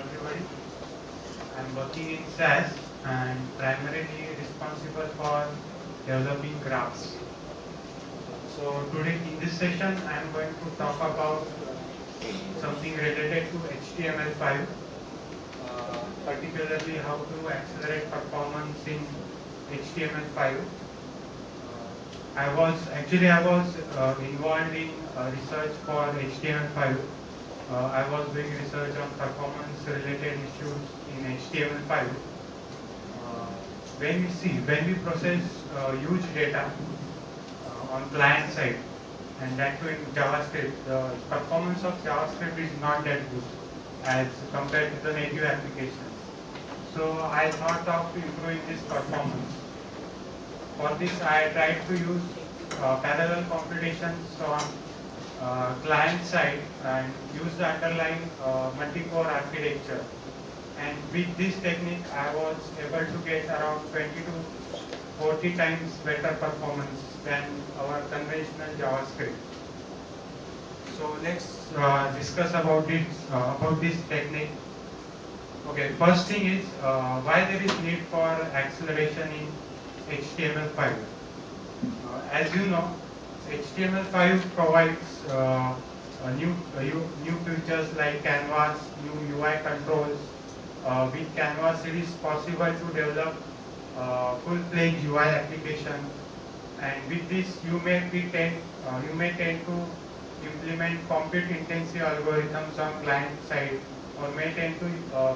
everybody. I'm working in SAS and primarily responsible for developing graphs. So today in this session I'm going to talk about something related to HTML5, particularly how to accelerate performance in HTML5. I was involved in research for HTML5. I was doing research on performance related issues in HTML5. When we process huge data on client side, and that too in JavaScript, the performance of JavaScript is not that good as compared to the native applications. So I thought of improving this performance. For this, I tried to use parallel computations on client side and use the underlying multi-core architecture. And with this technique, I was able to get around 20 to 40 times better performance than our conventional JavaScript. So let's discuss about this technique. Okay, first thing is why there is need for acceleration in HTML5. As you know, HTML5 provides new features like canvas, new UI controls. With canvas, it is possible to develop full-fledged UI application, and with this, you may tend to implement compute-intensive algorithms on client side, or may tend to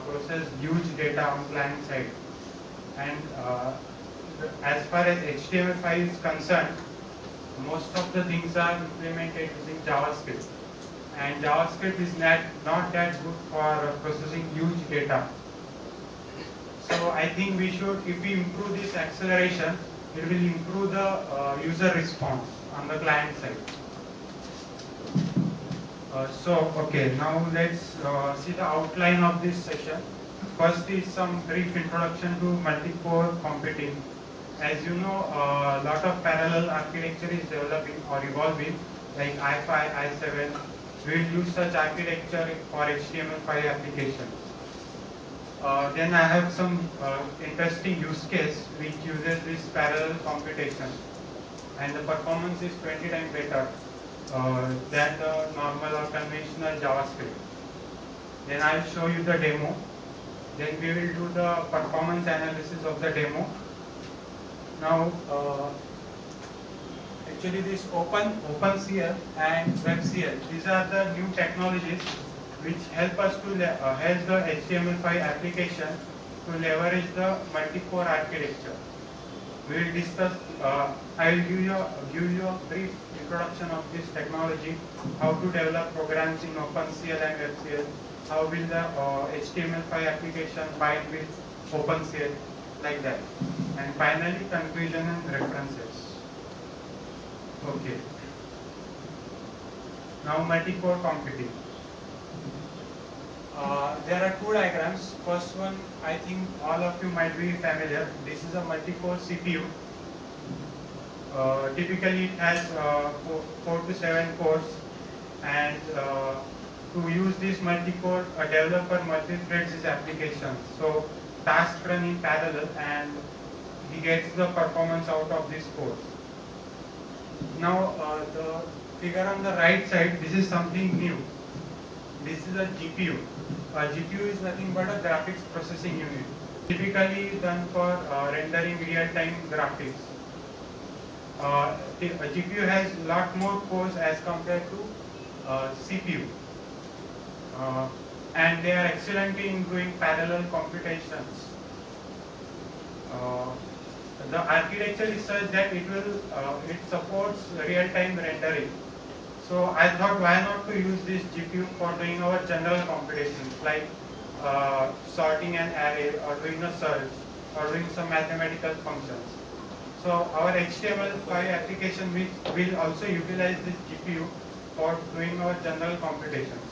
process huge data on client side. And as far as HTML5 is concerned, most of the things are implemented using JavaScript, and JavaScript is not that good for processing huge data. So I think if we improve this acceleration, it will improve the user response on the client side. Okay, now let's see the outline of this session. First is some brief introduction to multi-core computing. As you know, a lot of parallel architecture is developing or evolving, like i5, i7. We will use such architecture for HTML5 applications. Then I have some interesting use case which uses this parallel computation, and the performance is 20 times better than the normal or conventional JavaScript. Then I'll show you the demo. Then we will do the performance analysis of the demo. Now, actually this OpenCL and WebCL, these are the new technologies which help us to help the HTML5 application to leverage the multi-core architecture. We will discuss. I will give you a brief introduction of this technology, how to develop programs in OpenCL and WebCL, how will the HTML5 application bind with OpenCL, like that, and finally conclusion and references. Okay. Now multi-core computing. There are two diagrams. First one, I think all of you might be familiar. This is a multi-core CPU. Typically, it has 4 to 7 cores, and to use this multi-core, a developer multi-threads his application. So tasks run in parallel, and he gets the performance out of this core. Now, the figure on the right side, this is something new. This is a GPU. A GPU is nothing but a graphics processing unit, typically done for rendering real-time graphics. A GPU has a lot more cores as compared to CPU, and they are excellent in doing parallel computations. The architecture is such that it supports real-time rendering. So I thought, why not to use this GPU for doing our general computations, like sorting an array, or doing a search, or doing some mathematical functions. So our HTML5 application will also utilize this GPU for doing our general computations.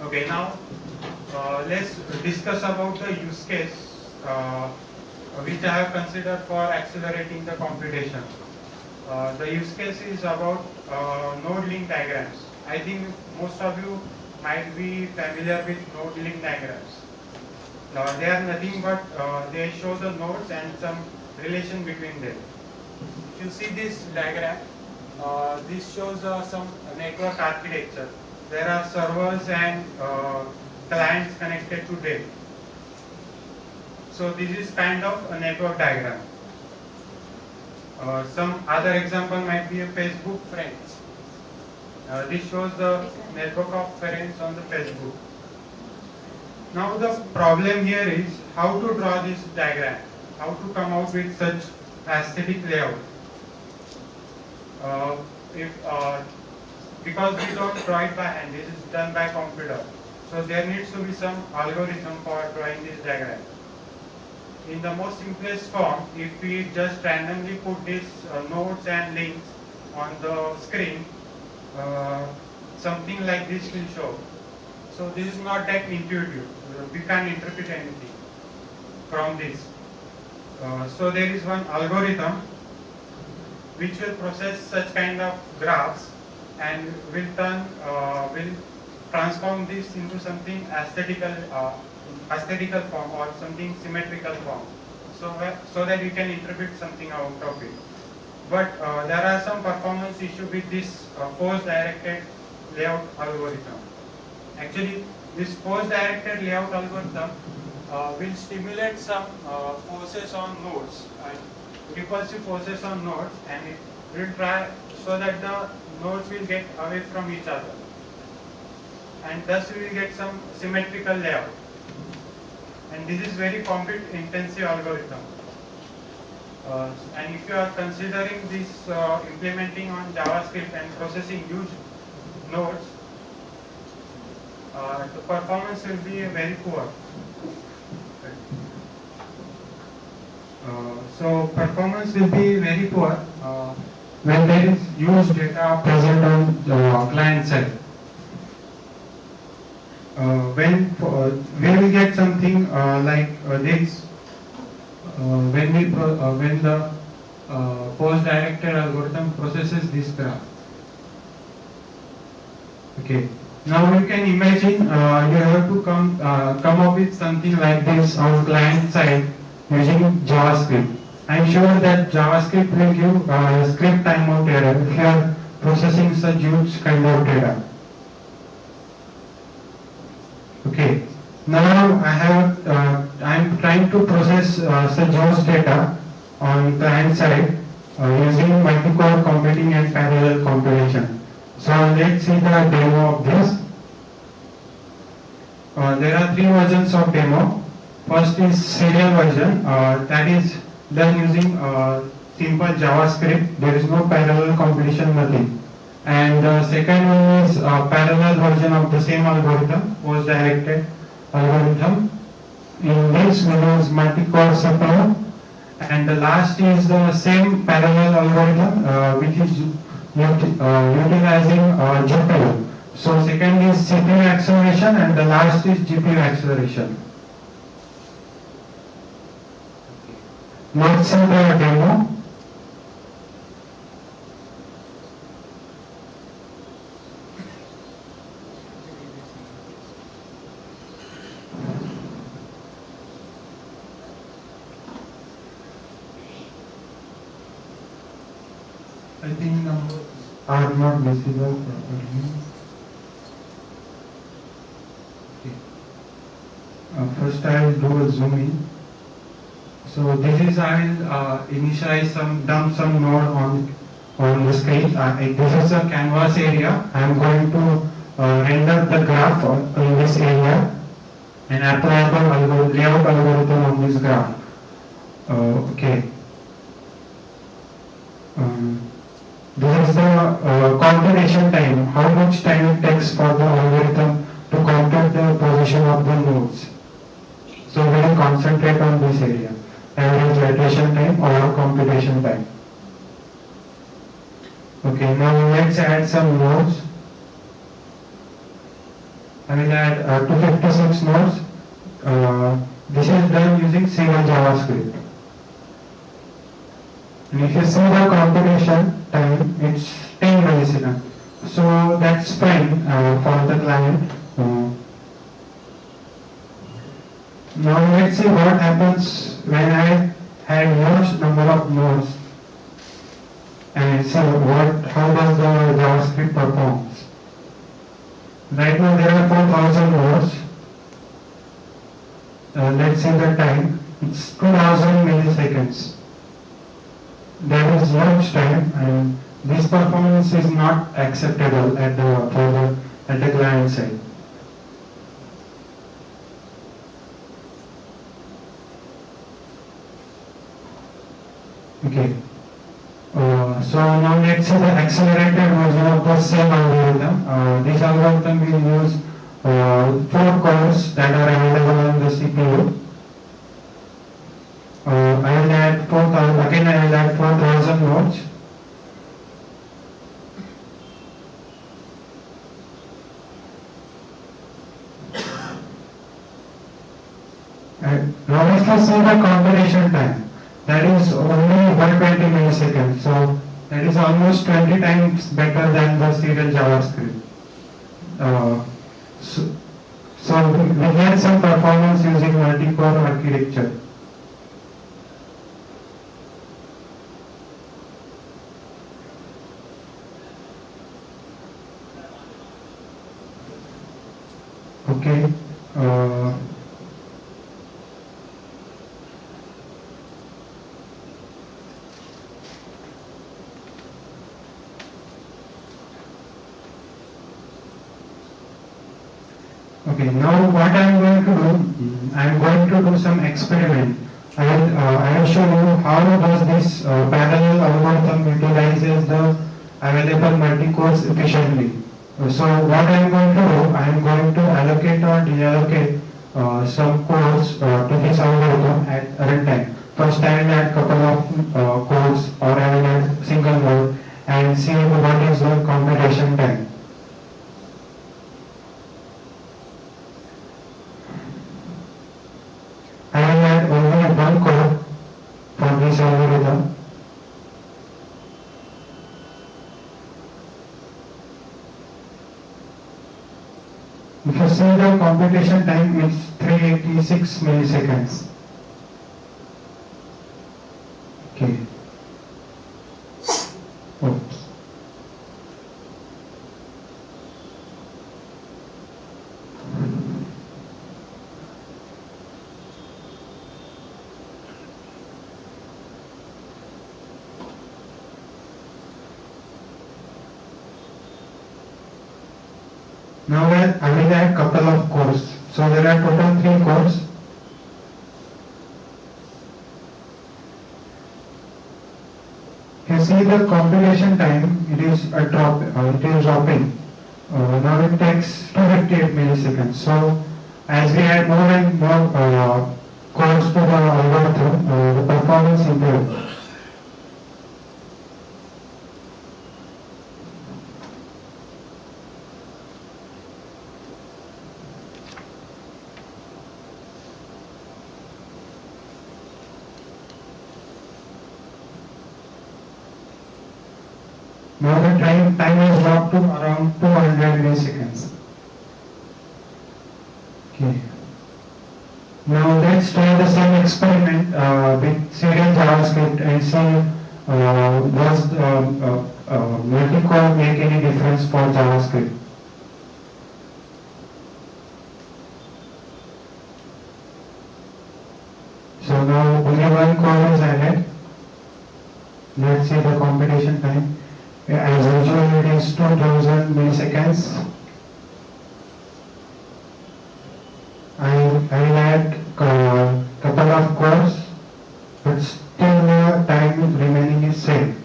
Okay, now let's discuss about the use case which I have considered for accelerating the computation. The use case is about node link diagrams. I think most of you might be familiar with node link diagrams. They are nothing but they show the nodes and some relation between them. If you see this diagram, this shows some network architecture. There are servers and clients connected to them. So this is kind of a network diagram. Some other example might be a Facebook friends. This shows the network of friends on the Facebook. Now the problem here is how to draw this diagram, how to come out with such aesthetic layout. If because we don't draw it by hand, this is done by computer. So there needs to be some algorithm for drawing this diagram. In the most simplest form, if we just randomly put these nodes and links on the screen, something like this will show. So this is not that intuitive. We can't interpret anything from this. So there is one algorithm which will process such kind of graphs and will transform this into something aesthetical form or something symmetrical form, so that you can interpret something out of it. But there are some performance issues with this force directed layout algorithm. Actually, this force directed layout algorithm will stimulate some forces on nodes, repulsive forces on nodes, and it will try so that the nodes will get away from each other, and thus we will get some symmetrical layout. And this is very compute intensive algorithm. And if you are considering this implementing on JavaScript and processing huge nodes, the performance will be very poor. So performance will be very poor when there is huge data present on the client side. When we get something like this, when the post-directed algorithm processes this graph. Okay. Now you can imagine you have to come up with something like this on client side using JavaScript. I'm sure that JavaScript will give script timeout error if you are processing such huge kind of data. Okay. Now I'm trying to process such huge data on client side using multi-core computing and parallel computation. So let's see the demo of this. There are three versions of demo. First is serial version, that is done using simple JavaScript. There is no parallel computation, nothing. And the second one is parallel version of the same algorithm, post-directed algorithm. In this we use multi-core CPU. And the last is the same parallel algorithm which is utilizing GPU. So second is CPU acceleration and the last is GPU acceleration. Let's see the demo. I think numbers are not visible properly. Okay. First I will do a zoom in. So this is I will initialize dump some node on the screen. This is a canvas area. I am going to render the graph in this area and apply the layout algorithm on this graph. Okay. This is the computation time. How much time it takes for the algorithm to compute the position of the nodes. So we will concentrate on this area. Average iteration time or computation time. Okay, now let's add some nodes. I will add 256 nodes. This is done using single JavaScript. And if you see the computation time, it's 10 milliseconds. So that's fine for the client. Now let's see what happens when I had large number of nodes and see how does the JavaScript performs. Right now there are 4000 nodes. Let's see the time. It's 2000 milliseconds. That is large time, and this performance is not acceptable at the client side. Okay. So now let's see the accelerated version of the same algorithm. This algorithm will use 4 cores that are available on the CPU. I will add 4000, again I will add 4000 nodes. And now let's see the computation time. That is only 120 milliseconds. So that is almost 20 times better than the serial JavaScript. So we get some performance using multi-core architecture. Okay. Okay, now what I am going to do, I am going to do some experiment. I will show you how does this parallel algorithm utilizes the available multi-cores efficiently. So what I am going to do, I am going to allocate or deallocate some cores to this algorithm at runtime. First I will add couple of cores, or I will add single node and see what is the computation time. I will add only one code for this algorithm. If you see the computation time, it's 386 milliseconds. Okay. Oops. Now I will add couple of cores. So there are total 3 cores. You see the computation time, it is dropping. Now it takes 258 milliseconds. So as we add more and more cores to the algorithm, the performance improves. Now the time has dropped to around 200 milliseconds. Okay. Now let's try the same experiment with serial JavaScript and see does multi-core make any difference for JavaScript. So now only one core is added. Let's see the computation time. As usual, it is 2000 milliseconds. I will add couple of cores, but still the time remaining is same.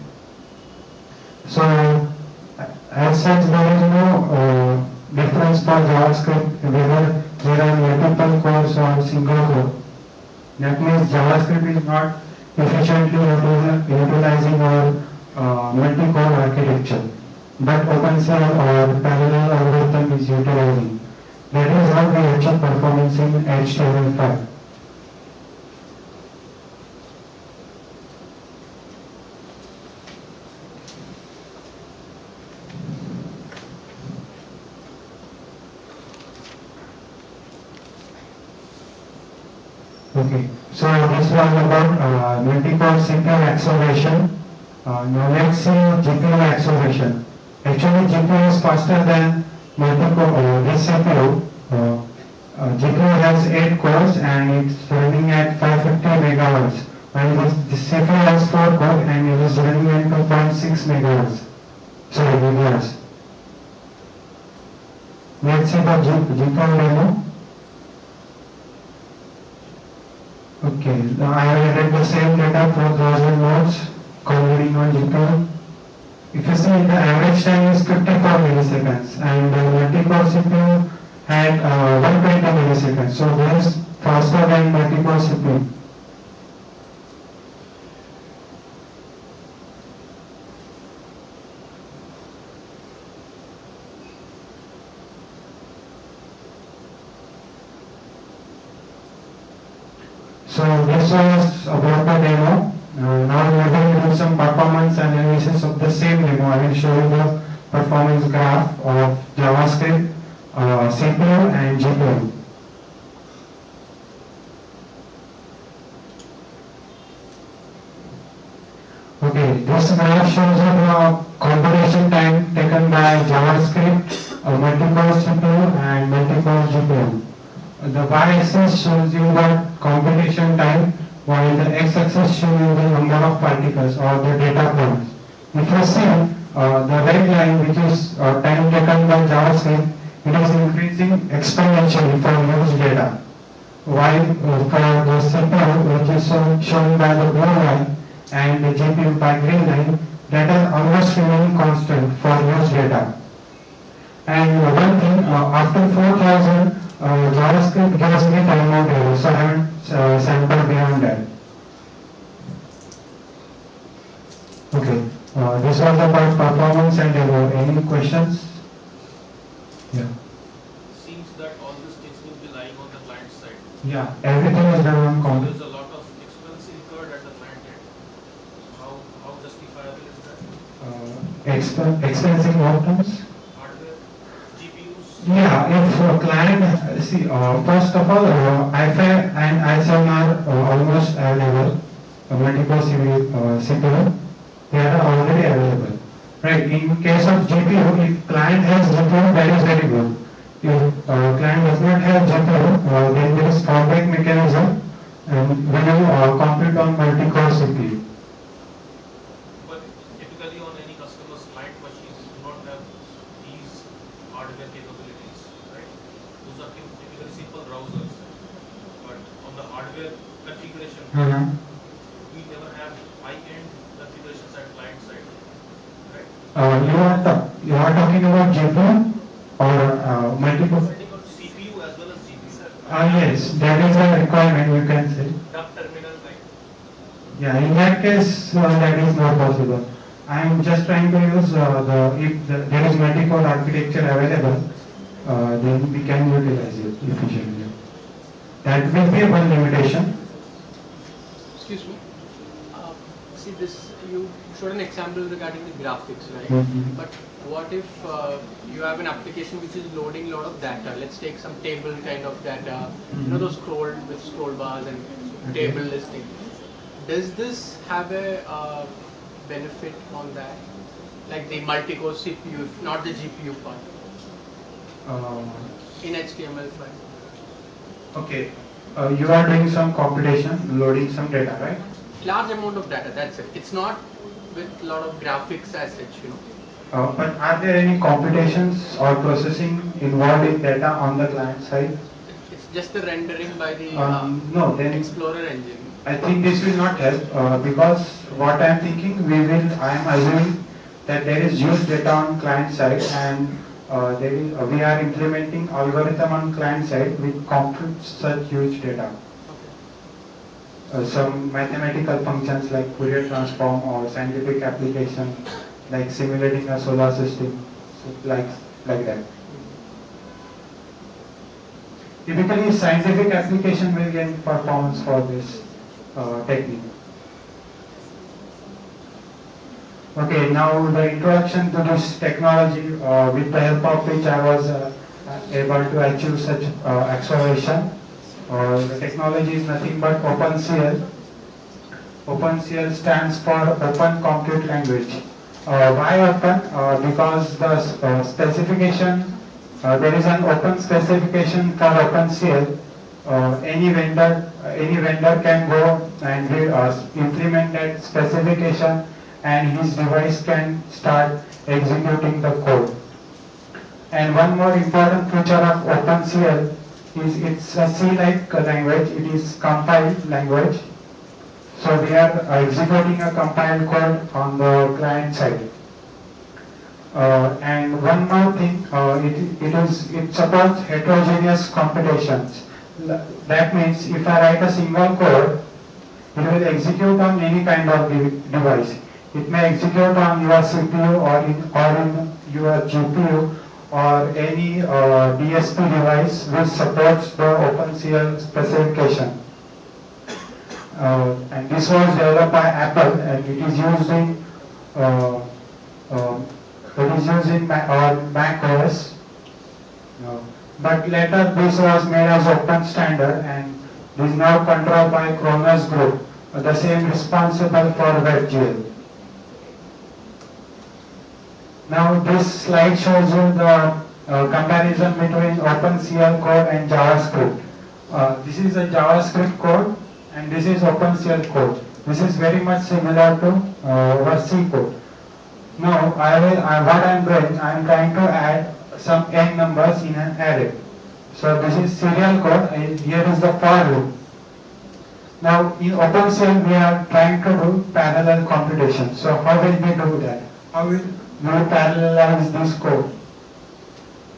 So as such, there is no difference for JavaScript whether there are multiple cores or single core. That means JavaScript is not efficiently utilizing our multi-core architecture, but OpenCL or parallel algorithm is utilizing. That is how we achieve performance in HTML5. Okay, so this was about multi-core CPU acceleration. Now let's see GPU acceleration. Actually, GPU is faster than multi-core. This CPU, GPU has 8 cores and it's running at 550 megahertz. While this CPU has 4 cores and it is running at 2.6 megahertz. Sorry, gigahertz. Let's see the GPU demo. Okay, now I have added the same data for 1000 nodes converting on GPU. If you see, the average time is 54 milliseconds and the multi-core CPU had 120 milliseconds. So this is faster than multi-core CPU. So this was about the demo. Now we are going to do some performance analysis of the same demo. I will show you the performance graph of JavaScript, CPU and GPU. Okay, this graph shows you the computation time taken by JavaScript, multi-core CPU and multi-core GPU. The y-axis shows you the computation time, while the x-axis shows you the number of particles or the data points. If you see the red line, which is time taken by JavaScript, it is increasing exponentially for used data. While for the CPU, which is shown by the blue line, and the GPU by green line, that is almost remaining constant for used data. And one thing, after 4000, JavaScript gives me timeout error, so I haven't sampled beyond that. Okay, this was about performance and demo. Any questions? Yeah. Seems that all these things will be lying on the client side. Yeah, everything is done on So com. there's a lot of expense incurred at the client end. How justifiable is that? Expensive outcomes? Hardware, GPUs. Yeah, if client, see, first of all, IFA and ISM are almost available, multiple CPU, they are already available. Right, in case of GPU, if client has GPU, that is very good. If client does not have GPU, then there is fallback mechanism and when you compute on multi-core CPU. But typically on any customer's client machines, you do not have these hardware capabilities, right? Those are typically simple browsers. But on the hardware configuration, we never have high-end configurations at client side, right? You are talking about GPU or multiple? CPU as well as GPU. Yes, that is a requirement, you can say. Duck terminal, right? Yeah, in that case, that is not possible. I am just trying to use there is multi-core architecture available, then we can utilize it efficiently. That will be one limitation. Excuse me. See this, you showed an example regarding the graphics, right? Mhm. But what if you have an application which is loading a lot of data? Let's take some table kind of data, you know, those scroll with scroll bars and table listing. Does this have a benefit on that? Like the multi-core CPU, not the GPU part, in HTML5? Okay, you are doing some computation, loading some data, right? Large amount of data, that's it. It's not with a lot of graphics as such, you know. But are there any computations or processing involved in data on the client side? It's just the rendering by the No, then Explorer engine. I think this will not help because what I am thinking, I am assuming that there is used data on client side and we are implementing algorithm on client side which computes such huge data. Some mathematical functions like Fourier transform or scientific application like simulating a solar system, so like that. Typically, scientific application will gain performance for this technique. Okay, now the introduction to this technology with the help of which I was able to achieve such acceleration. The technology is nothing but OpenCL. OpenCL stands for Open Compute Language. Why open? Because the specification, there is an open specification for OpenCL. Any vendor can go and implement that specification, and his device can start executing the code. And one more important feature of OpenCL is it's a C-like language. It is compiled language. So we are executing a compiled code on the client side. And one more thing, it supports heterogeneous computations. That means if I write a single code, it will execute on any kind of device. It may execute on your CPU or in your GPU or any DSP device which supports the OpenCL specification. And this was developed by Apple, and it is used in Mac OS. But later this was made as open standard, and is now controlled by Kronos Group, the same responsible for WebGL. Now this slide shows you the comparison between OpenCL code and JavaScript. This is a JavaScript code, and this is OpenCL code. This is very much similar to our C code. Now what I am doing, I am trying to add some n numbers in an array. So this is serial code, and here is the for loop. Now in OpenCL we are trying to do parallel computation. So how will we do that? How will we parallelize this code?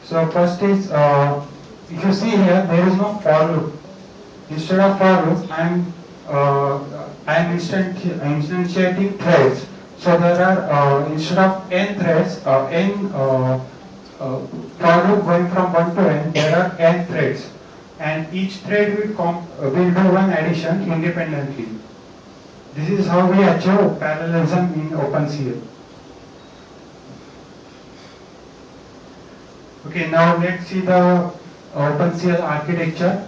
So first is, if you see here, there is no for loop. Instead of for loop, I am instantiating threads. So there are, instead of n threads, for loop going from 1 to n, there are n threads, and each thread will do one addition independently. This is how we achieve parallelism in OpenCL. Okay, now let's see the OpenCL architecture.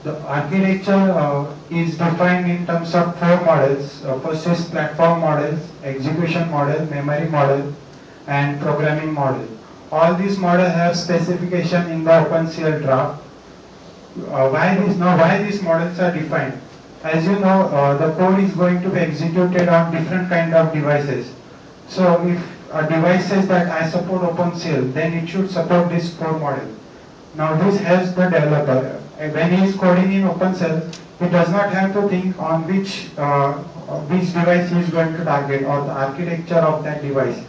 The architecture is defined in terms of 4 models. First is platform models, execution model, memory model, and programming model. All these models have specification in the OpenCL draft. Why these models are defined? As you know, the code is going to be executed on different kind of devices. So if a device says that I support OpenCL, then it should support this 4 model. Now this helps the developer. When he is coding in OpenCL, he does not have to think on which device he is going to target or the architecture of that device.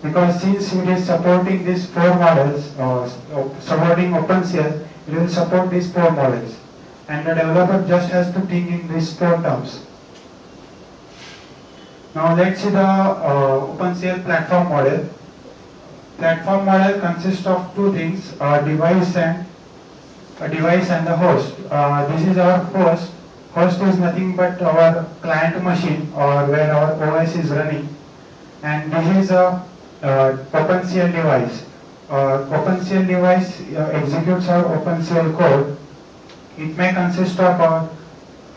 Because since it is supporting these 4 models, supporting OpenCL, it will support these 4 models. And the developer just has to think in these 4 terms. Now let's see the OpenCL platform model. Platform model consists of 2 things, a device and the host. This is our host. Host is nothing but our client machine or where our OS is running. And this is a OpenCL device. OpenCL device executes our OpenCL code. It may consist of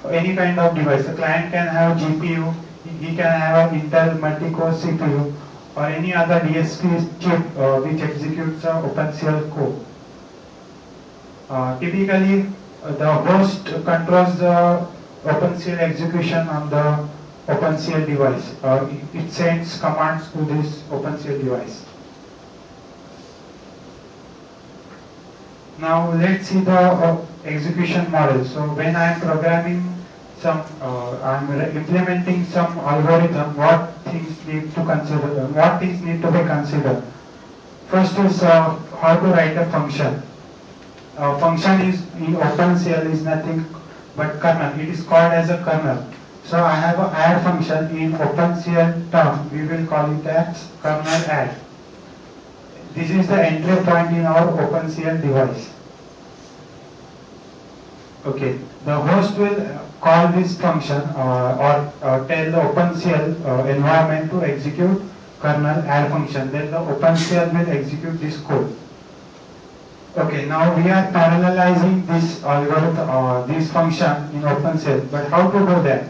any kind of device. The client can have GPU, he can have an Intel multi-core CPU, or any other DSP chip which executes OpenCL code. Typically, the host controls the OpenCL execution on the OpenCL device. It sends commands to this OpenCL device. Now let's see the execution model. So when I am programming I am implementing some algorithm, what things need to be considered. First is how to write a function. Function is in OpenCL is nothing but kernel. It is called as a kernel. So I have an add function in OpenCL term. We will call it as kernel add. This is the entry point in our OpenCL device. Okay, the host will call this function or tell the OpenCL environment to execute kernel add function. Then the OpenCL will execute this code. Okay, now we are parallelizing this algorithm or this function in OpenCell, but how to do that?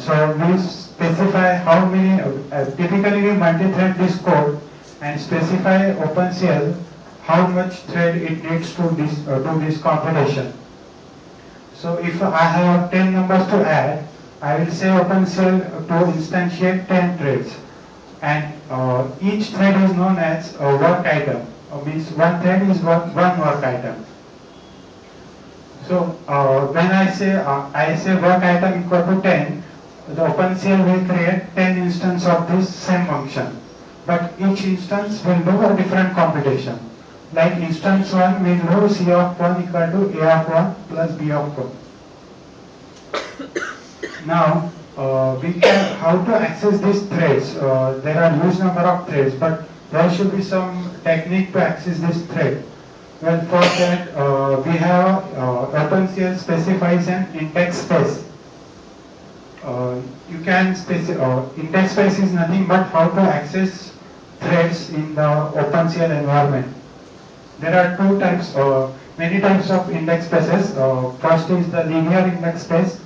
So we specify how many, typically we multi-thread this code and specify OpenCL how much thread it needs to do this computation. So if I have 10 numbers to add, I will say OpenCL to instantiate 10 threads, and each thread is known as a work item. Means one thread is one work item. So when I say work item equal to 10, the OpenCL will create 10 instances of this same function. But each instance will do a different computation. Like instance 1 will do C of 1 equal to A of 1 plus B of 1. Now, we can how to access these threads. There are huge number of threads, but there should be some technique to access this thread. Well, for that, we have OpenCL specifies an index space. You can index space is nothing but how to access threads in the OpenCL environment. There are two types, many types of index spaces. First is the linear index space,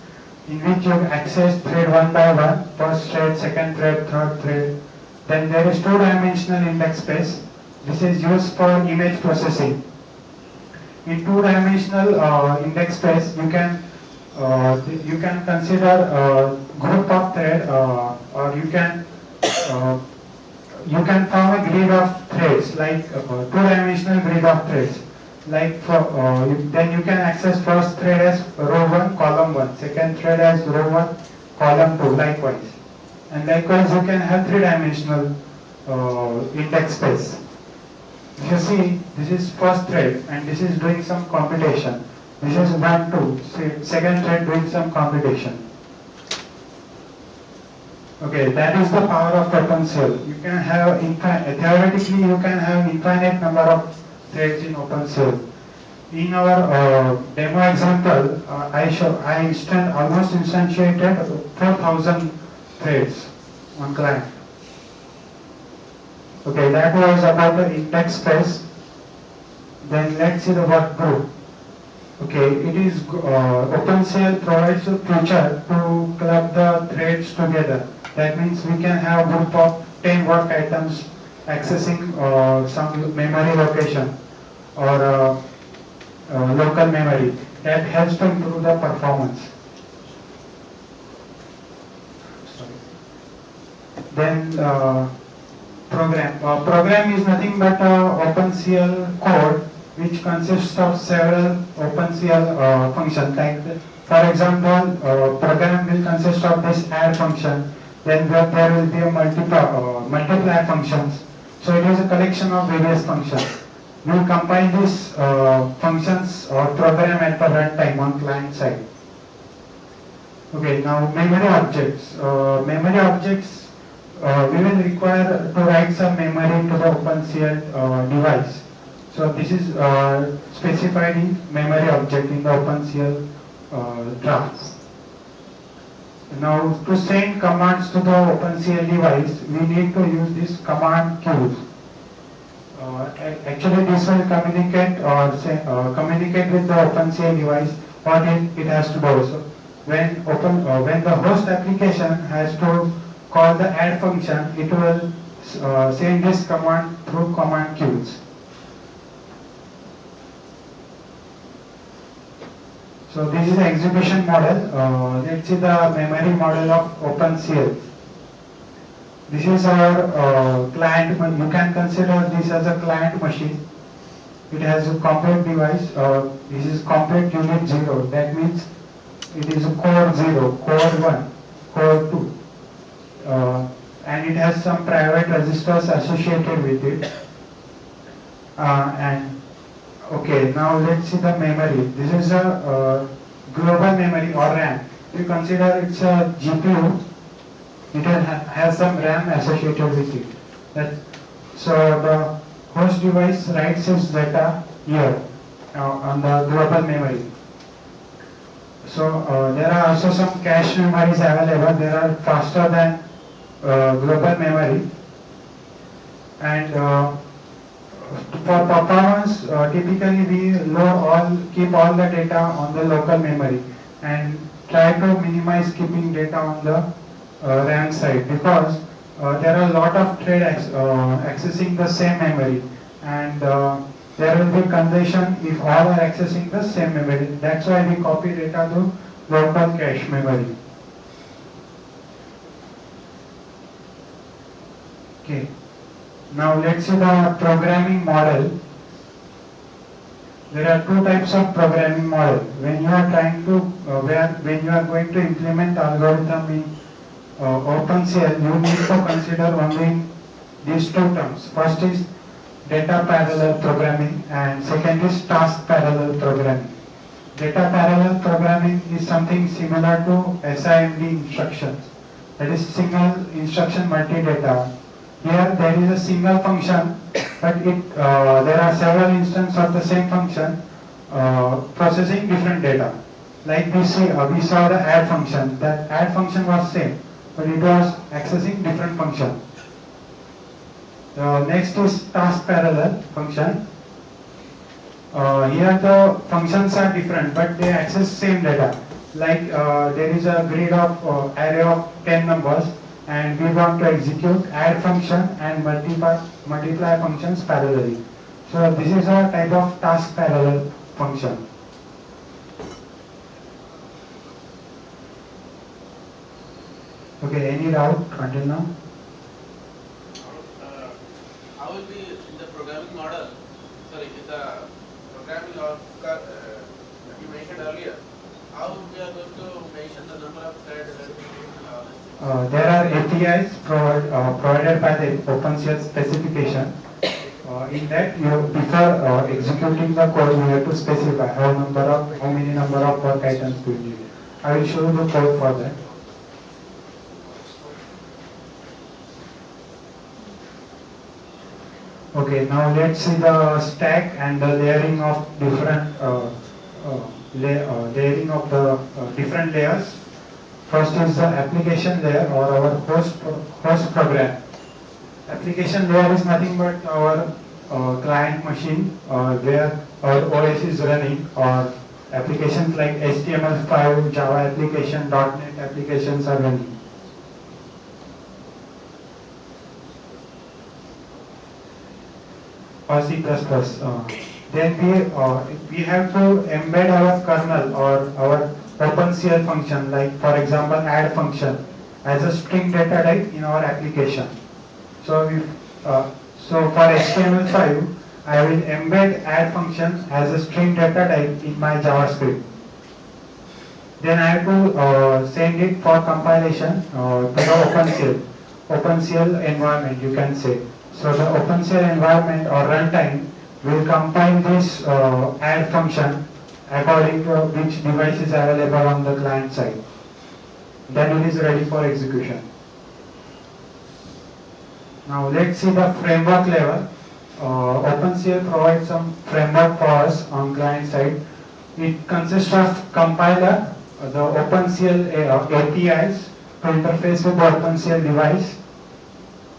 in which you access thread one by one, first thread, second thread, third thread. Then there is two-dimensional index space. This is used for image processing. In two-dimensional index space, you can consider a group of thread, or you can form a grid of threads, like two-dimensional grid of threads. Like then you can access first thread as row 1, column 1, second thread as row 1, column 2, likewise. And likewise you can have three-dimensional index space. If you see, this is first thread and this is doing some computation. This is 1, 2, second thread doing some computation. Okay, that is the power of OpenCL. You can have theoretically you can have infinite number of threads in OpenCL. In our demo example, I almost instantiated 4,000 threads on client. Okay, that was about the index space. Then let's see the work group. Okay, it is OpenCL provides a feature to club the threads together. That means we can have a group of 10 work items accessing some memory location or local memory. That helps to improve the performance. Then program is nothing but OpenCL code which consists of several OpenCL functions. Like for example, program will consist of this add function. Then there will be a multiply functions. So it is a collection of various functions. We will compile these functions or program at the runtime on client side. Okay, now memory objects. Memory objects, we will require to write some memory to the OpenCL device. So this is specified in memory object in the OpenCL drafts. Now to send commands to the OpenCL device, we need to use this command queues. Actually, this will communicate or communicate with the OpenCL device what it has to do. So when the host application has to call the add function, it will send this command through command queues. So this is the execution model. Let's see the memory model of OpenCL. This is our client. You can consider this as a client machine. It has a compute device. This is compute unit 0. That means it is a core 0, core 1, core 2. And it has some private registers associated with it. Okay, now let's see the memory. This is a global memory or RAM. We consider it's a GPU. It has some RAM associated with it. So the host device writes its data here on the global memory. So there are also some cache memories available. They are faster than global memory. And For performance, typically we keep all the data on the local memory and try to minimize keeping data on the RAM side, because there are a lot of accessing the same memory, and there will be congestion if all are accessing the same memory. That's why we copy data to local cache memory. Okay. Now let's see the programming model. There are two types of programming model. When you are trying to, when you are going to implement algorithm in OpenCL, you need to consider only these two terms. First is data parallel programming, and second is task parallel programming. Data parallel programming is something similar to SIMD instructions. That is single instruction multi-data. Here there is a single function, but there are several instances of the same function processing different data. Like we saw the add function. That add function was same, but it was accessing different function. Next is task parallel function. Here the functions are different, but they access same data. Like there is a grid of array of 10 numbers, and we want to execute add function and multiply functions parallelly. So this is a type of task parallel function. Okay, any doubt until now? How will be in the programming model, sorry, in the programming of that you mentioned earlier, how we are going to mention the number of threads and all this? There are APIs provided by the OpenCL specification. In that, before executing the code, you have to specify how many number of work items do you need. I will show you the code for that. Okay, now let's see the stack and the layering of different layering of the different layers. First is the application layer, or our host program. Application layer is nothing but our client machine where our OS is running, or applications like HTML5, Java application, .NET applications are running. Or C++. Then we have to embed our kernel or our OpenCL function, like for example add function, as a string data type in our application. So for HTML5, I will embed add function as a string data type in my JavaScript. Then I have to send it for compilation to the OpenCL environment, you can say. So the OpenCL environment or runtime will compile this add function according to which device is available on the client side. Then it is ready for execution. Now let's see the framework level. OpenCL provides some framework for us on client side. It consists of compiler, the OpenCL APIs to interface with the OpenCL device,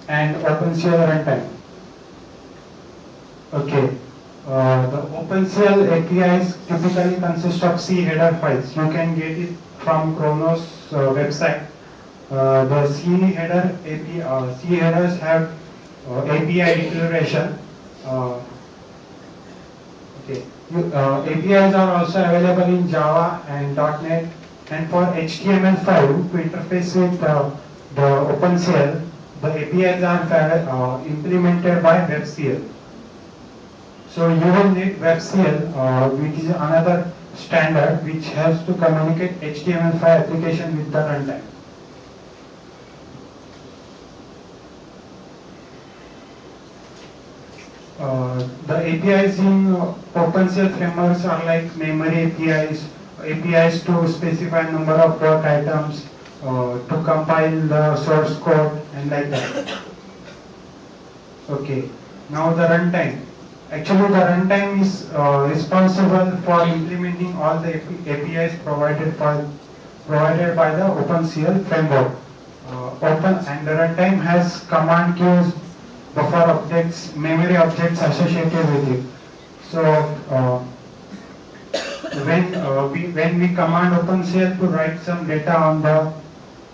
and OpenCL runtime. Okay. The OpenCL APIs typically consist of C header files. You can get it from Kronos website. The C headers have API declaration. APIs are also available in Java and .NET, and for HTML5 to interface with the OpenCL, the APIs are implemented by WebCL. So you will need WebCL, which is another standard which helps to communicate HTML5 application with the runtime. The APIs in OpenCL frameworks are like memory APIs to specify number of work items, to compile the source code, and like that. Okay, now the runtime. Actually, the runtime is responsible for implementing all the APIs provided by the OpenCL framework. And the runtime has command queues buffer objects, memory objects associated with it. So when we command OpenCL to write some data on the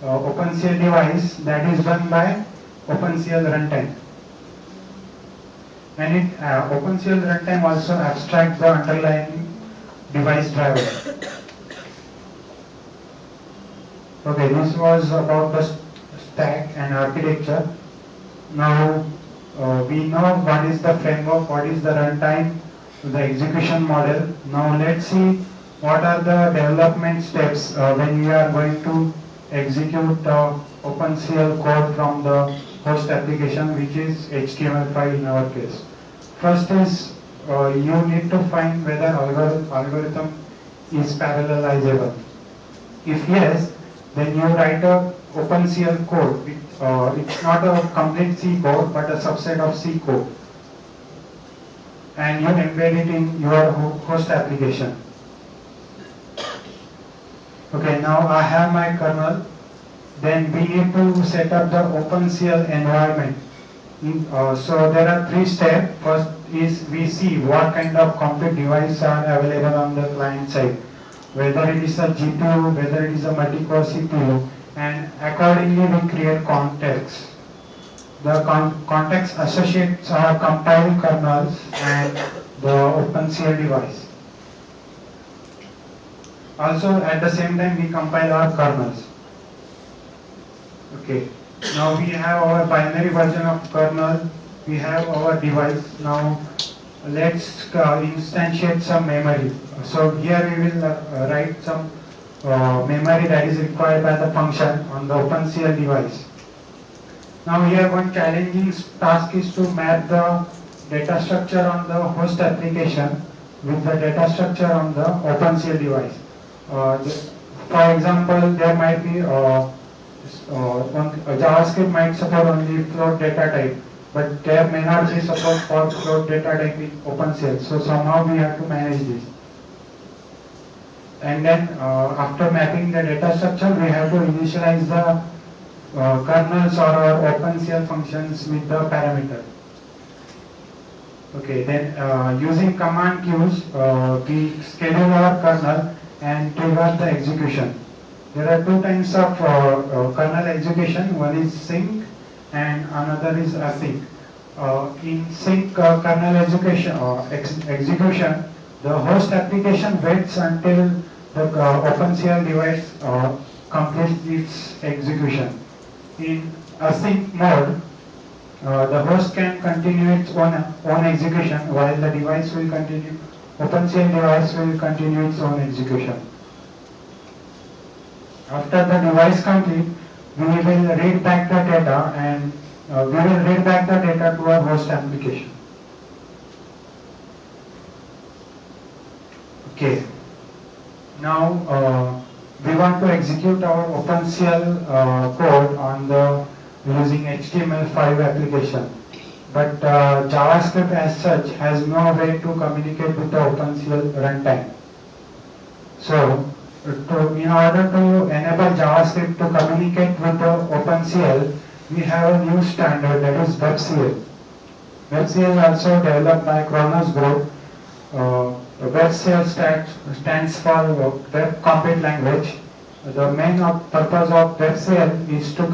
OpenCL device, that is done by OpenCL runtime. And OpenCL runtime also abstracts the underlying device driver. Okay, this was about the stack and architecture. Now we know what is the framework, what is the runtime, the execution model. Now let's see what are the development steps when we are going to execute the OpenCL code from the host application, which is HTML5 in our case. First is you need to find whether algorithm is parallelizable. If yes, then you write a OpenCL code. It's not a complete C code, but a subset of C code. And you embed it in your host application. Okay, now I have my kernel. Then we need to set up the OpenCL environment. So there are 3 steps. First is we see what kind of compute devices are available on the client side, whether it is a GPU, whether it is a multi-core CPU, and accordingly we create context. The context associates our compiled kernels and the OpenCL device. Also at the same time we compile our kernels. Okay. Now we have our binary version of kernel, we have our device. Now let's instantiate some memory. So here we will write some memory that is required by the function on the OpenCL device. Now here one challenging task is to map the data structure on the host application with the data structure on the OpenCL device. For example, there might be JavaScript might support only float data type, but there may not be support for float data type in OpenCL. So somehow we have to manage this. And then after mapping the data structure, we have to initialize the kernels or our OpenCL functions with the parameter. Okay, then using command queues, we schedule our kernel and trigger the execution. There are 2 types of kernel execution. One is sync and another is async. In sync kernel execution, the host application waits until the OpenCL device completes its execution. In async mode, the host can continue its own execution while the device will continue. OpenCL device will continue its own execution. After the device complete, we will read back the data and we will read back the data to our host application. Okay. Now we want to execute our OpenCL code on the using HTML5 application, but JavaScript as such has no way to communicate with the OpenCL runtime. So in order to enable JavaScript to communicate with the OpenCL, we have a new standard, that is WebCL. WebCL is also developed by Kronos Group. WebCL stands for Web Compute Language. The main purpose of WebCL is to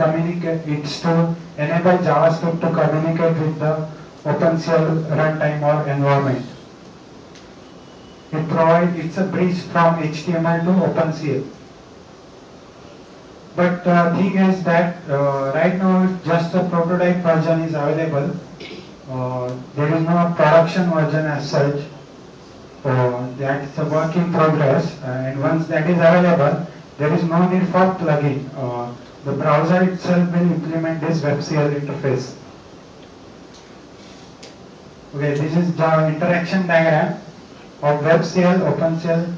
enable JavaScript to communicate with the OpenCL runtime or environment. It's a bridge from HTML to OpenCL. But the thing is that right now just a prototype version is available. There is no production version as such. That's a work in progress, and once that is available, there is no need for plugin. The browser itself will implement this WebCL interface. Okay, this is the interaction diagram of WebCL, OpenCL,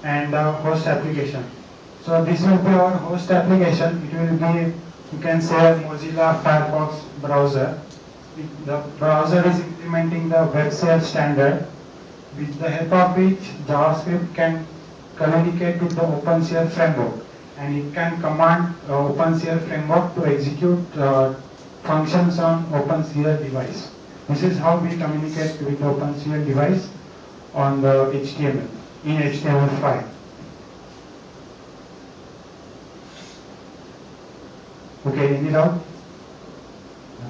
and host application. So this will be our host application. It will be, you can say, Mozilla Firefox browser. The browser is implementing the WebCL standard, with the help of which JavaScript can communicate with the OpenCL framework, and it can command OpenCL framework to execute functions on OpenCL device. This is how we communicate with the OpenCL device on the HTML, in HTML5. Okay, any doubt?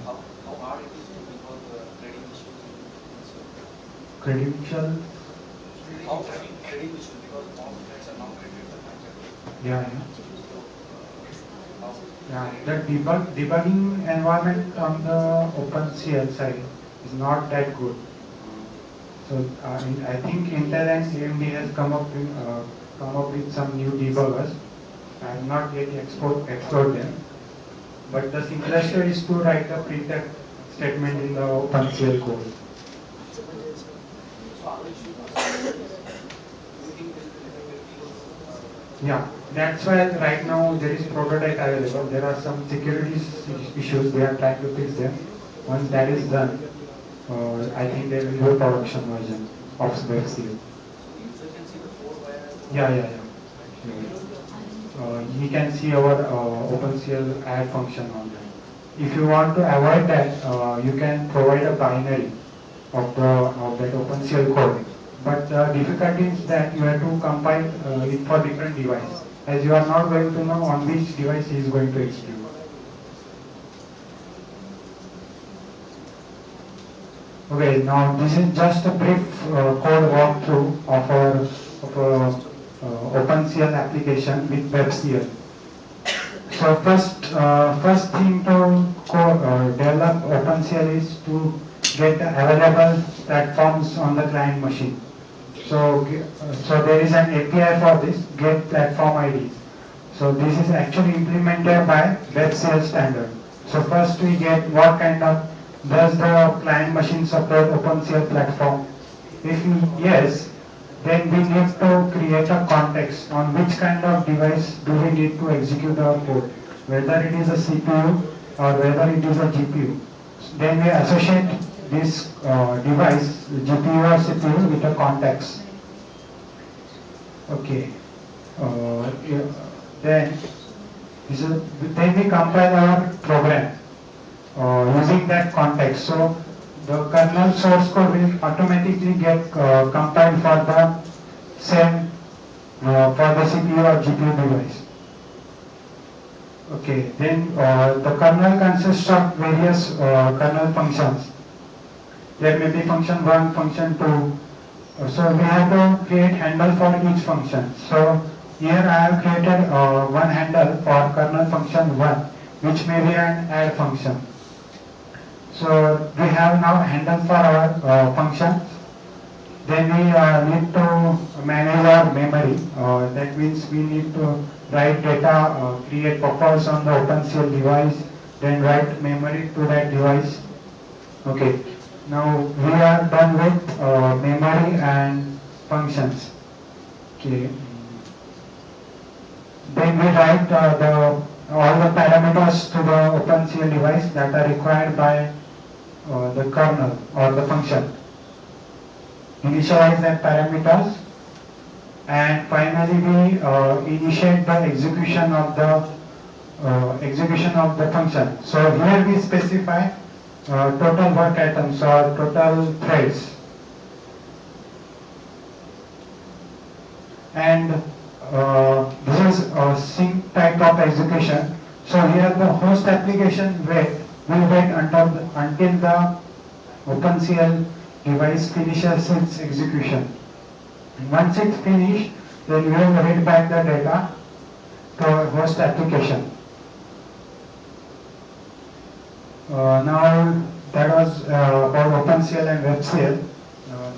How hard it is to debug threading issues in OpenCL? Credentials? How threading issues, because all threads are now created in the backend. Yeah, yeah. So, how? Yeah, the debugging environment on the OpenCL side is not that good. So I think Intel and AMD has come up with some new debuggers. I have not yet explored them. But the simplest way is to write a printf statement in the OpenCL code. So, other issues, do you think this will affect the Yeah, that's why right now there is prototype available. There are some security issues. They are trying to fix them. Once that is done, I think there will be a production version of WebCL. So, the user can see the code via. Yeah. You can see our OpenCL add function on that. If you want to avoid that, you can provide a binary of that OpenCL code. But the difficulty is that you have to compile it for different devices, as you are not going to know on which device he is going to execute. Okay, now this is just a brief code walkthrough of our OpenCL application with WebCL. So first thing to develop OpenCL is to get the available platforms on the client machine. So there is an API for this, get platform IDs. So this is actually implemented by WebCL standard. So first we get what kind of, does the client machine support OpenCL platform? If yes, then we need to create a context on which kind of device do we need to execute our code, whether it is a CPU or whether it is a GPU. Then we associate this device, GPU or CPU, with a context. Okay. Then we compile our program using that context. So the kernel source code will automatically get compiled for the same for the CPU or GPU device. Okay, then the kernel consists of various kernel functions. There may be function 1, function 2. So we have to create handle for each function. So here I have created one handle for kernel function 1, which may be an add function. So we have now handle for our functions. Then we need to manage our memory. That means we need to write data, create buffers on the OpenCL device, then write memory to that device. Okay. Now we are done with memory and functions. Okay. Then we write all the parameters to the OpenCL device that are required by the kernel or the function. Initialize that parameters, and finally we initiate the execution of the function. So here we specify total work items or total threads, and this is a sync type of execution. So here the host application will wait until the OpenCL device finishes its execution. And once it's finished, then we will read back the data to our host application. Now that was about OpenCL and WebCL.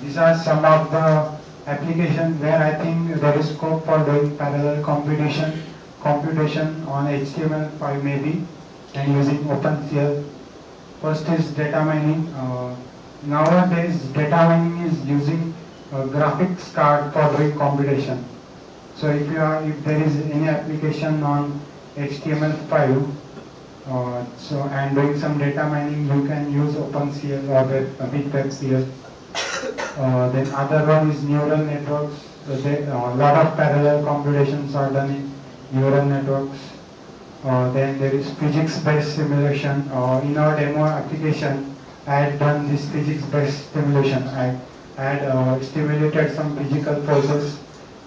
These are some of the applications where I think there is scope for doing parallel computation on HTML5 maybe, and using OpenCL. First is data mining. Nowadays data mining is using a graphics card for doing computation. So if there is any application on HTML5 and doing some data mining, you can use OpenCL or with WebCL. Then other one is neural networks. A lot of parallel computations are done in neural networks. Then there is physics-based simulation. In our demo application, I had done this physics-based simulation. I had stimulated some physical forces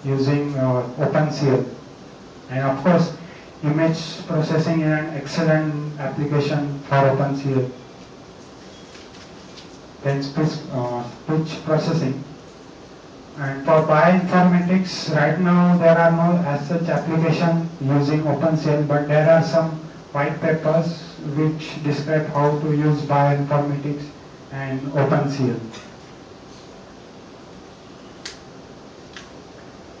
using OpenCL. And of course, image processing is an excellent application for OpenCL. Then speech processing. And for bioinformatics, right now there are no as such application using OpenCL, but there are some white papers which describe how to use bioinformatics and OpenCL.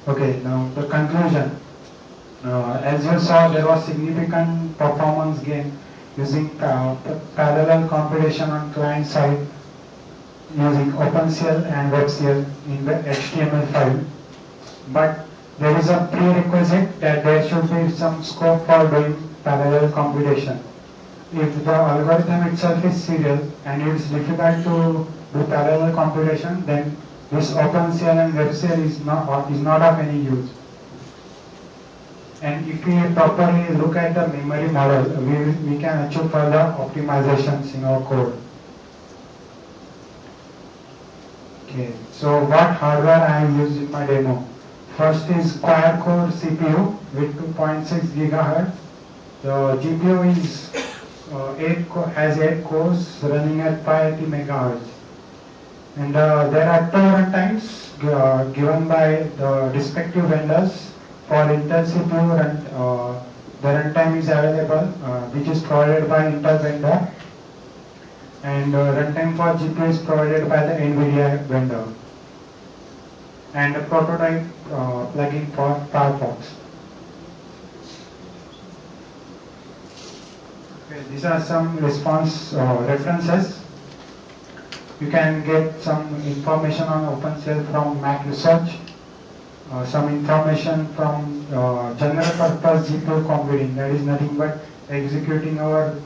Okay, now the conclusion. As you saw, there was significant performance gain using parallel computation on client side using OpenCL and WebCL in the HTML5. But there is a prerequisite that there should be some scope for doing parallel computation. If the algorithm itself is serial and it is difficult to do parallel computation, then this OpenCL and WebCL is not of any use. And if we properly look at the memory model, we can achieve further optimizations in our code. Okay, so what hardware I have used in my demo? First is quad-core CPU with 2.6 GHz. The GPU is has 8 cores running at 580 MHz. And there are two runtimes given by the respective vendors. For Intel CPU, the runtime is available, which is provided by Intel vendor, and runtime for GPU is provided by the NVIDIA vendor, and a prototype plugin for Firefox. Okay, these are some response references. You can get some information on OpenCL from Mac Research. Some information from general purpose GPU computing, that is nothing but executing our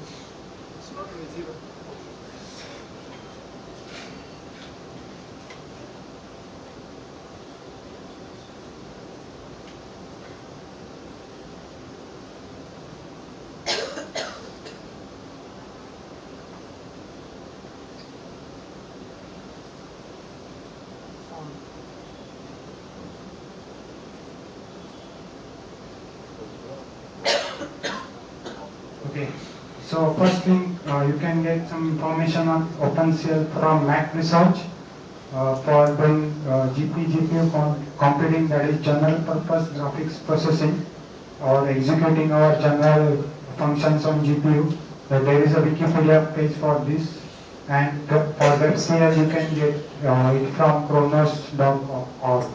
Okay, so first thing, you can get some information on OpenCL from Mac Research for doing GPU computing, that is general purpose graphics processing, or executing our general functions on GPU. There is a Wikipedia page for this, and for WebCL you can get it from chronos.org.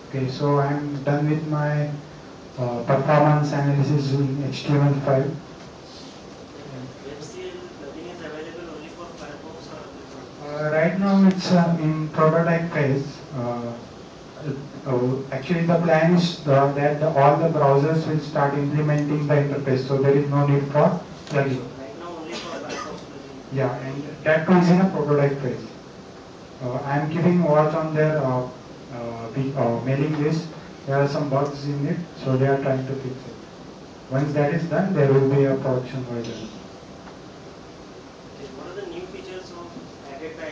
Okay, so I am done with my performance analysis in HTML5. WebCL plugin is available only for Firefox or Right now it's in prototype phase. Actually the plan is that all the browsers will start implementing the interface, so there is no need for plugin. right now only for Firefox plugin. Yeah, and that too is in a prototype phase. I am keeping watch on their mailing list. There are some bugs in it, so they are trying to fix it. Once that is done, there will be a production version. Okay, what are the new features added by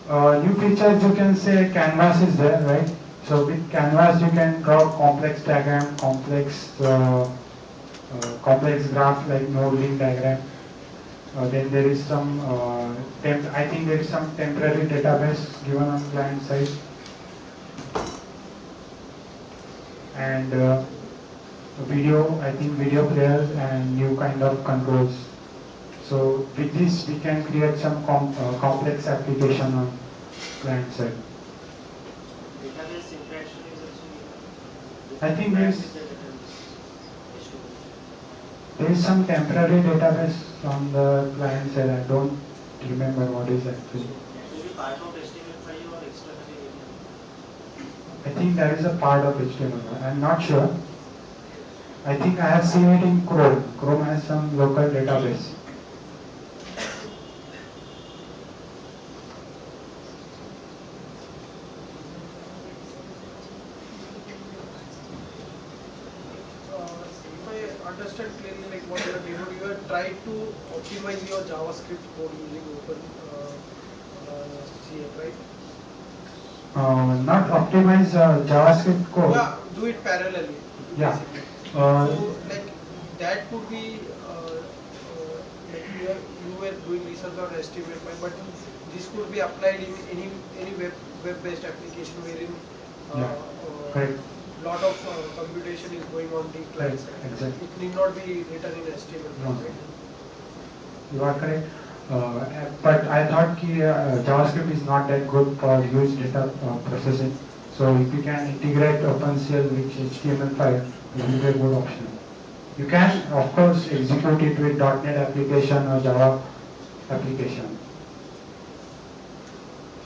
HTML5? New features, you can say canvas is there, right? So with canvas you can draw complex diagram, complex graph like node link diagram. Then there is some I think there is some temporary database given on client side, and video, I think video players and new kind of controls. So with this we can create some complex application on client side. Database interaction is also needed. I think there is HTML. There is some temporary database on the client side. I don't remember what is actually. That will be part of HTML5 or externally written? I think that is a part of HTML. I'm not sure. I think I have seen it in Chrome. Chrome has some local database. try to optimize your JavaScript code using OpenCL, right? Not optimize JavaScript code. Yeah, do it parallelly, Yeah. basically. Uh, So like that could be like you were doing research on HTML5, but this could be applied in any web-based application wherein Yeah. Correct. lot of computation is going on the client Correct. side. Exactly. It need not be written in HTML5, No. right? You are correct. But I thought JavaScript is not that good for huge data processing. So if you can integrate OpenCL with HTML5, it will be a good option. You can, of course, execute it with .NET application or Java application.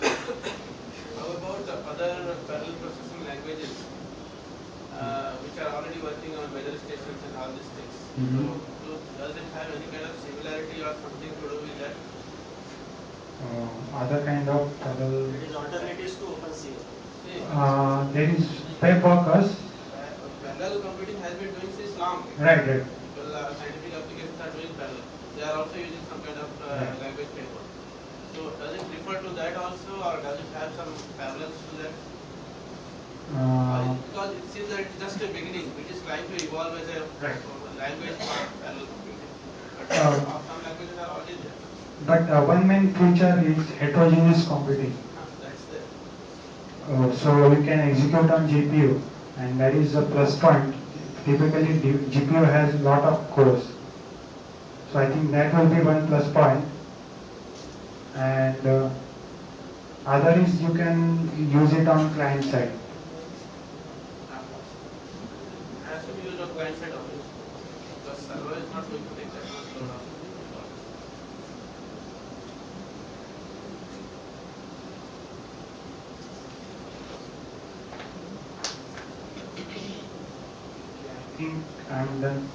How about the other parallel processing languages, which are already working on weather stations and all these things? Mhm. So, does it have any kind of similarity or something to do with that? Other kind of It is alternatives to OpenCL. See, there is Paperworkers. parallel computing has been doing since long. Right, right. People, scientific applications are doing parallel. They are also using some kind of Right. language paper. So, does it refer to that also, or does it have some parallels to that? Because it seems that it's just a beginning, which is trying to evolve as a Right. language for parallel computing. But some languages are already there. But one main feature is heterogeneous computing. That's there. So you can execute on GPU, and that is a plus point. Typically, GPU has a lot of cores, so I think that will be one plus point. And other is you can use it on client side. Has to be used on client side only. Because server is not going to take that much load of storage. I think I'm done.